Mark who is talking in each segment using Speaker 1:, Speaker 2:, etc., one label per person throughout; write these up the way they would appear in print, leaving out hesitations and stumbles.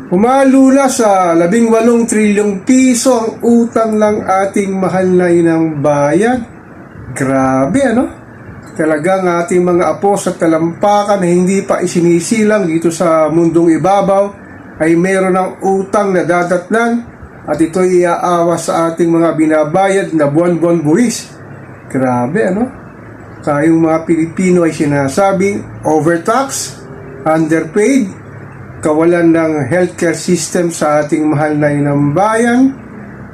Speaker 1: Humalo na sa 18 trilyong piso ang utang ng ating mahal na inang bayan. Grabe, ano? Talagang ating mga apo sa talampakan na hindi pa isinisilang dito sa mundong ibabaw ay meron ng utang na dadatnan at ito'y iaawa sa ating mga binabayad na buwan-buwan buwis. Grabe, ano? Tayong mga Pilipino ay sinasabing overtax, underpaid, kawalan ng healthcare system sa ating mahal na inang bayan,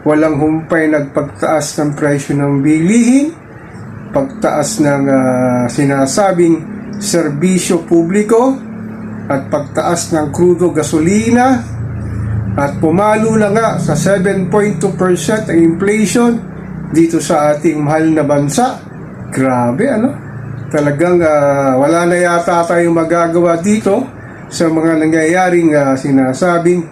Speaker 1: walang humpay nagpagtaas ng presyo ng bilihin, pagtaas ng sinasabing serbisyo publiko, at pagtaas ng krudo gasolina, at pumalo na nga sa 7.2% ang inflation dito sa ating mahal na bansa. Grabe, ano? Talagang wala na yata tayong magagawa dito sa mga nangyayaring sinasabing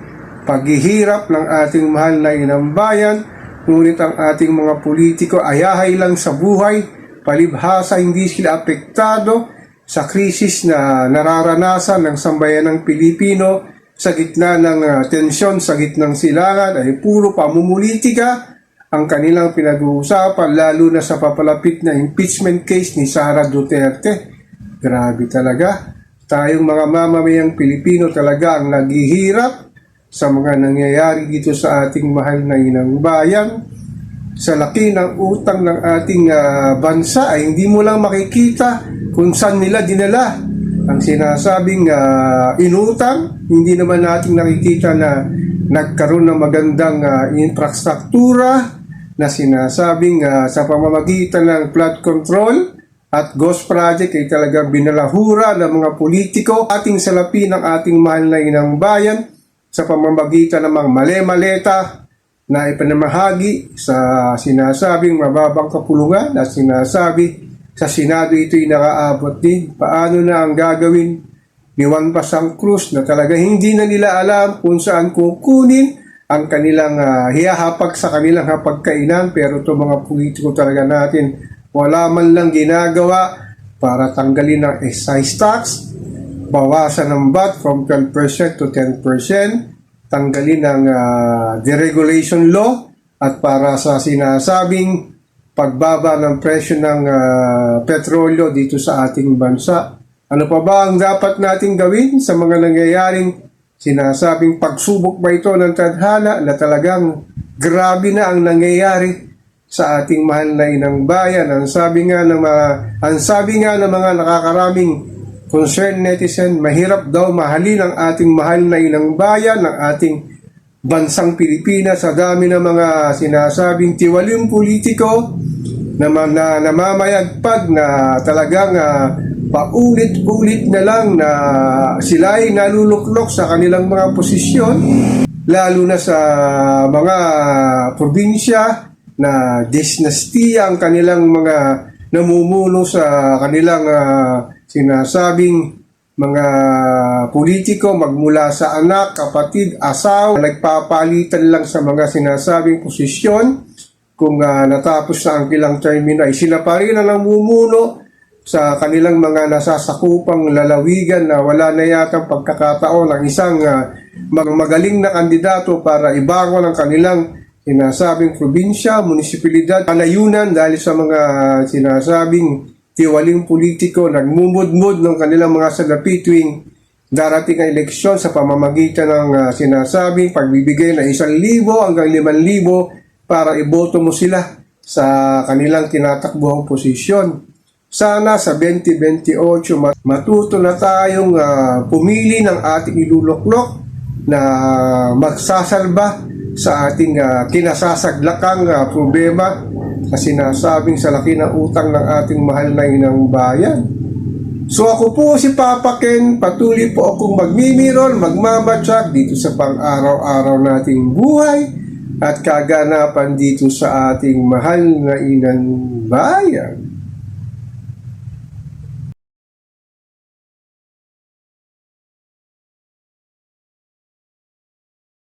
Speaker 1: paghihirap ng ating mahal na inang bayan, ngunit ang ating mga politiko ayahay lang sa buhay, palibhasa hindi sila apektado sa krisis na nararanasan ng sambayanang Pilipino sa gitna ng tensyon, sa gitnang silangan ay puro pamumulitika ang kanilang pinag-uusapan, lalo na sa papalapit na impeachment case ni Sara Duterte. Grabe talaga. Tayong mga mamamayang Pilipino talaga ang naghihirap sa mga nangyayari dito sa ating mahal na inang bayan. Sa laki ng utang ng ating bansa ay hindi mo lang makikita kung saan nila dinala ang sinasabing inutang. Hindi naman natin nakikita na nagkaroon ng magandang infrastruktura na sinasabing sa pamamagitan ng flood control at ghost project ay talagang binalahura ng mga politiko ating salapi ng ating mahal na inang bayan sa pamamagitan ng mga male-maleta na ipanamahagi sa sinasabing mababang kapulungan at sinasabi sa Senado ito'y nakaabot din. Paano na ang gagawin ni Juan Pasang Cruz na talaga hindi na nila alam kung saan kukunin ang kanilang hihahapag sa kanilang hapagkainan, pero ito mga politiko talaga natin wala man lang ginagawa para tanggalin ang excise tax, bawasan ng VAT from 12% to 10%, tanggalin ang deregulation law, at para sa sinasabing pagbaba ng presyo ng petrolyo dito sa ating bansa. Ano pa ba ang dapat nating gawin sa mga nangyayaring sinasabing pagsubok ba ito ng tadhana na talagang grabe na ang nangyayari sa ating mahal na inang bayan? Ang sabi nga ng mga nakakaraming concerned netizen, mahirap daw mahalin ang ating mahal na inang bayan, ng ating bansang Pilipinas sa dami ng mga sinasabing tiwaling politiko na namamayagpag na talagang paulit-ulit na lang na sila ay naluluklok sa kanilang mga posisyon, lalo na sa mga probinsya na dinastiya ang kanilang mga namumuno sa kanilang sinasabing mga politiko, magmula sa anak, kapatid, asawa, nagpapalitan lang sa mga sinasabing posisyon. Kung natapos na ang ilang termino ay sila pa rin ang namumuno sa kanilang mga nasasakupang lalawigan na wala na yatang pagkakataon ng isang magaling na kandidato para ibangon ang kanilang sinasabing probinsya, munisipalidad, palayunan dahil sa mga sinasabing tiwaling politiko nagmumudmud ng kanilang mga salapi tuwing darating ang eleksyon sa pamamagitan ng sinasabing pagbibigay ng 1,000 hanggang 5,000 para iboto mo sila sa kanilang tinatakbuhang posisyon. Sana sa 2028 matuto na tayong pumili ng ating iluluklok na magsasalba sa ating kinasasaglakang problema na sinasabing sa laki ng utang ng ating mahal na inang bayan. So ako po si Papa Ken, patuloy po akong magmimiron, magmamatsak dito sa pang-araw-araw nating buhay at kaganapan dito sa ating mahal na inang bayan.